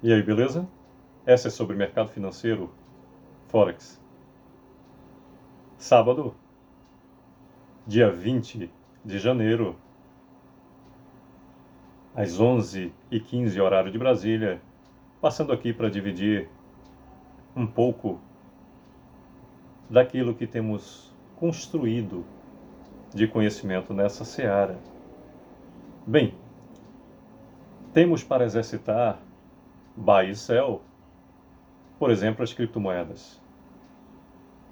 E aí, beleza? Essa é sobre mercado financeiro, Forex. Sábado, dia 20 de janeiro, às 11h15, horário de Brasília, passando aqui para dividir um pouco daquilo que temos construído de conhecimento nessa seara. Bem, temos para exercitar buy e sell, por exemplo, as criptomoedas.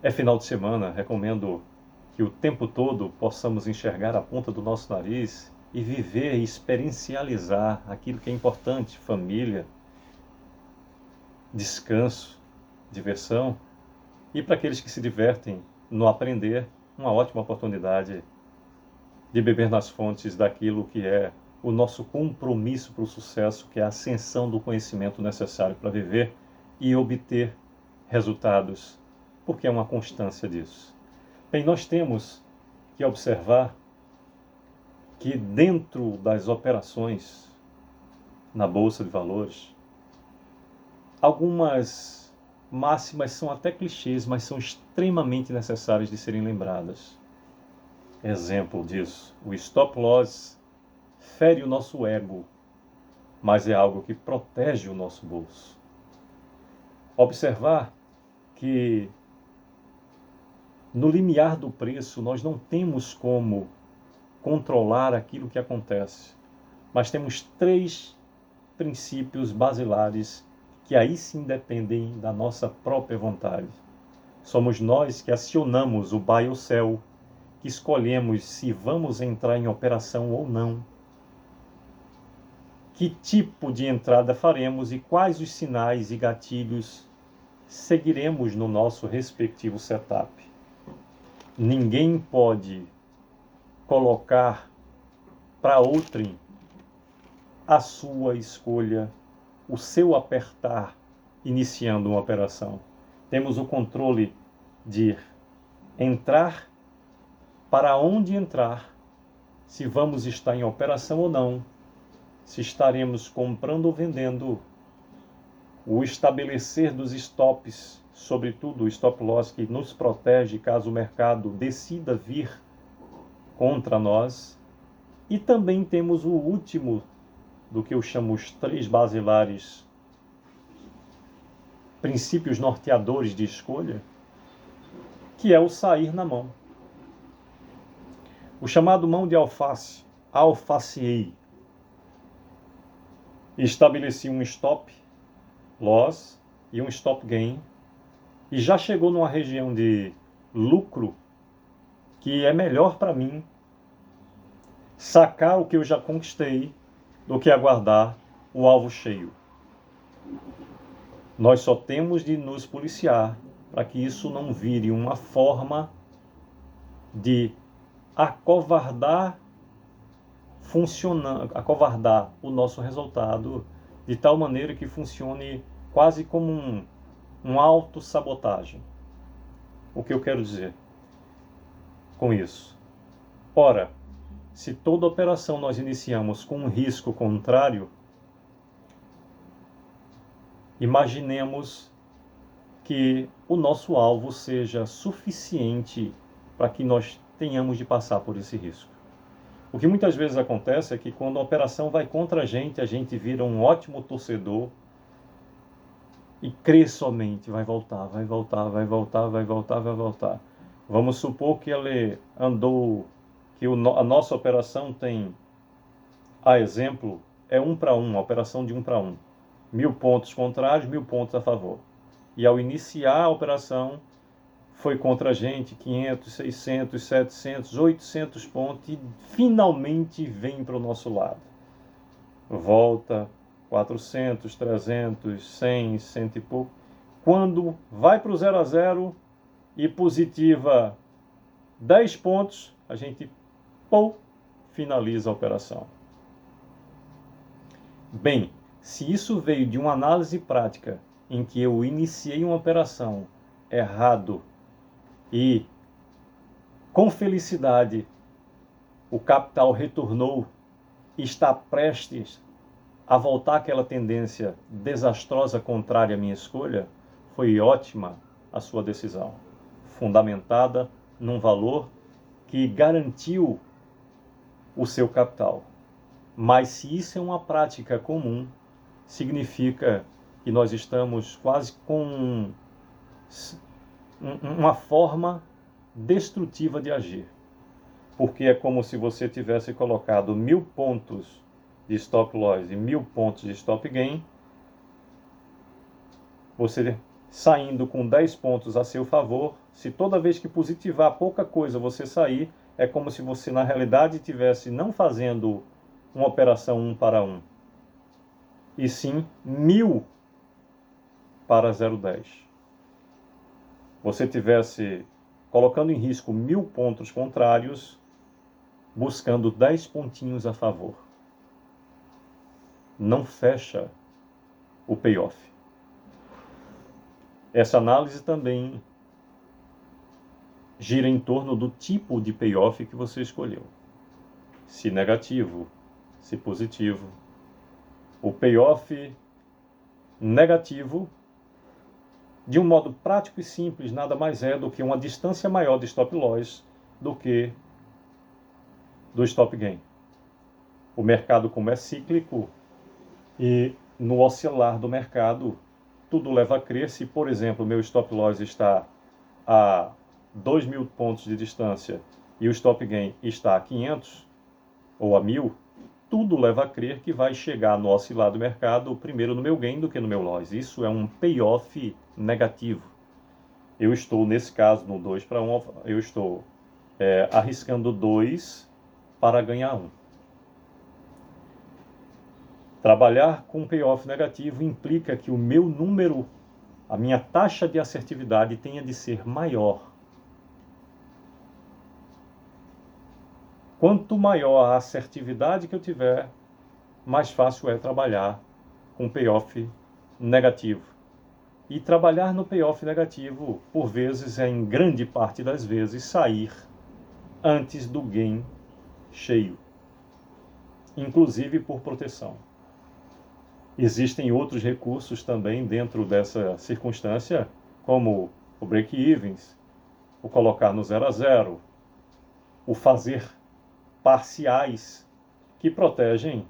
É final de semana, recomendo que o tempo todo possamos enxergar a ponta do nosso nariz e viver e experiencializar aquilo que é importante: família, descanso, diversão. E para aqueles que se divertem no aprender, uma ótima oportunidade de beber nas fontes daquilo que é o nosso compromisso para o sucesso, que é a ascensão do conhecimento necessário para viver e obter resultados, porque é uma constância disso. Bem, nós temos que observar que dentro das operações na Bolsa de Valores, algumas máximas são até clichês, mas são extremamente necessárias de serem lembradas. Exemplo disso, o stop loss fere o nosso ego, mas é algo que protege o nosso bolso. Observar que no limiar do preço nós não temos como controlar aquilo que acontece, mas temos 3 princípios basilares que aí sim dependem da nossa própria vontade. Somos nós que acionamos o buy ou sell, que escolhemos se vamos entrar em operação ou não, que tipo de entrada faremos e quais os sinais e gatilhos seguiremos no nosso respectivo setup. Ninguém pode colocar para outrem a sua escolha, o seu apertar iniciando uma operação. Temos o controle de entrar, para onde entrar, se vamos estar em operação ou não, se estaremos comprando ou vendendo, o estabelecer dos stops, sobretudo o stop loss que nos protege caso o mercado decida vir contra nós. E também temos o último do que eu chamo os 3 basilares princípios norteadores de escolha, que é o sair na mão. O chamado mão de alface, alfaceei. Estabeleci um stop loss e um stop gain, e já chegou numa região de lucro que é melhor para mim sacar o que eu já conquistei do que aguardar o alvo cheio. Nós só temos de nos policiar para que isso não vire uma forma de acovardar o nosso resultado de tal maneira que funcione quase como um autossabotagem. O que eu quero dizer com isso? Ora, se toda operação nós iniciamos com um risco contrário, imaginemos que o nosso alvo seja suficiente para que nós tenhamos de passar por esse risco. O que muitas vezes acontece é que quando a operação vai contra a gente vira um ótimo torcedor e crê somente, vai voltar, vai voltar, vai voltar, vai voltar, vai voltar. Vamos supor que ele andou, que a nossa operação tem, a exemplo, é 1 para 1, a operação de 1 para 1. 1.000 pontos contrários, 1.000 pontos a favor. E ao iniciar a operação, foi contra a gente 500, 600, 700, 800 pontos e finalmente vem para o nosso lado. Volta 400, 300, 100, 100 e pouco. Quando vai para o 0 a 0 e positiva 10 pontos, a gente finaliza a operação. Bem, se isso veio de uma análise prática em que eu iniciei uma operação errado e, com felicidade, o capital retornou e está prestes a voltar àquela tendência desastrosa contrária à minha escolha, foi ótima a sua decisão, fundamentada num valor que garantiu o seu capital. Mas se isso é uma prática comum, significa que nós estamos quase com uma forma destrutiva de agir. Porque é como se você tivesse colocado 1000 pontos de stop loss e 1000 pontos de stop gain, você saindo com 10 pontos a seu favor. Se toda vez que positivar pouca coisa você sair, é como se você na realidade estivesse não fazendo uma operação 1 para 1, e sim 1000 para 0,10. Você tivesse colocando em risco 1000 pontos contrários, buscando 10 pontinhos a favor. Não fecha o payoff. Essa análise também gira em torno do tipo de payoff que você escolheu. Se negativo, se positivo. O payoff negativo, de um modo prático e simples, nada mais é do que uma distância maior de stop loss do que do stop gain. O mercado, como é cíclico, e no oscilar do mercado, tudo leva a crer. Se, por exemplo, o meu stop loss está a 2.000 pontos de distância e o stop gain está a 500 ou a 1.000, tudo leva a crer que vai chegar no oscilar do mercado primeiro no meu gain do que no meu loss. Isso é um payoff negativo. Eu estou, nesse caso, no 2 para 1, eu estou arriscando 2 para ganhar 1. Trabalhar com payoff negativo implica que o meu número, a minha taxa de assertividade tenha de ser maior. Quanto maior a assertividade que eu tiver, mais fácil é trabalhar com payoff negativo. E trabalhar no payoff negativo, por vezes, é em grande parte das vezes sair antes do gain cheio, inclusive por proteção. Existem outros recursos também dentro dessa circunstância, como o break-evens, o colocar no 0 a 0, o fazer parciais que protegem,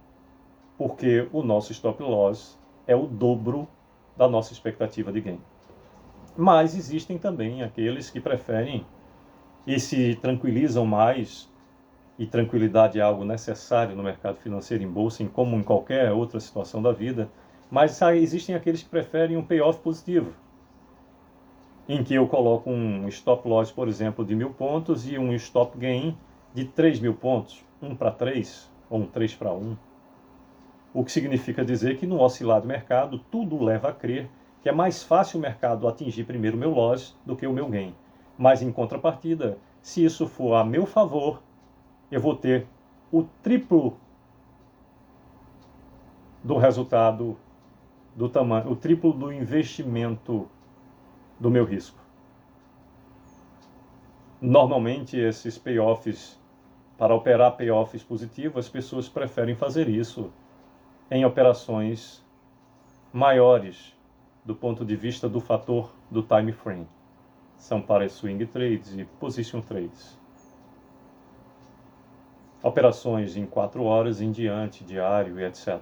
porque o nosso stop loss é o dobro da nossa expectativa de gain. Mas existem também aqueles que preferem e se tranquilizam mais, e tranquilidade é algo necessário no mercado financeiro, em bolsa, como em qualquer outra situação da vida, mas existem aqueles que preferem um payoff positivo, em que eu coloco um stop loss, por exemplo, de 1000 pontos e um stop gain de 3.000 pontos, 1 para 3 ou um 3 para 1. O que significa dizer que no oscilar do mercado, tudo leva a crer que é mais fácil o mercado atingir primeiro o meu loss do que o meu gain. Mas em contrapartida, se isso for a meu favor, eu vou ter o triplo do resultado, do tamanho, o triplo do investimento do meu risco. Normalmente, esses payoffs, para operar payoffs positivos, as pessoas preferem fazer isso em operações maiores do ponto de vista do fator do time frame. São para swing trades e position trades. Operações em 4 horas em diante, diário e etc.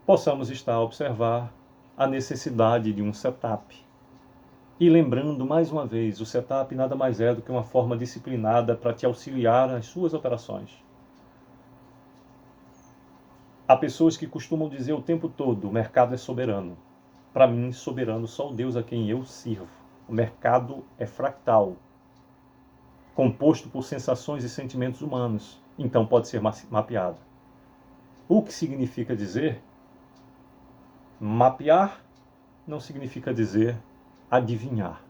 Possamos estar a observar a necessidade de um setup. E lembrando, mais uma vez, o setup nada mais é do que uma forma disciplinada para te auxiliar nas suas operações. Há pessoas que costumam dizer o tempo todo, o mercado é soberano. Para mim, soberano só o Deus a quem eu sirvo. O mercado é fractal, composto por sensações e sentimentos humanos, então pode ser mapeado. O que significa dizer? Mapear não significa dizer adivinhar.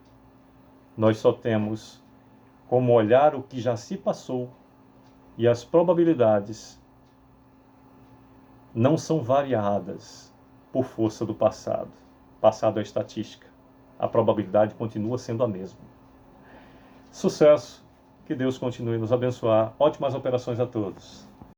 Nós só temos como olhar o que já se passou e as probabilidades não são variadas por força do passado. Passado é estatística. A probabilidade continua sendo a mesma. Sucesso! Que Deus continue a nos abençoar. Ótimas operações a todos.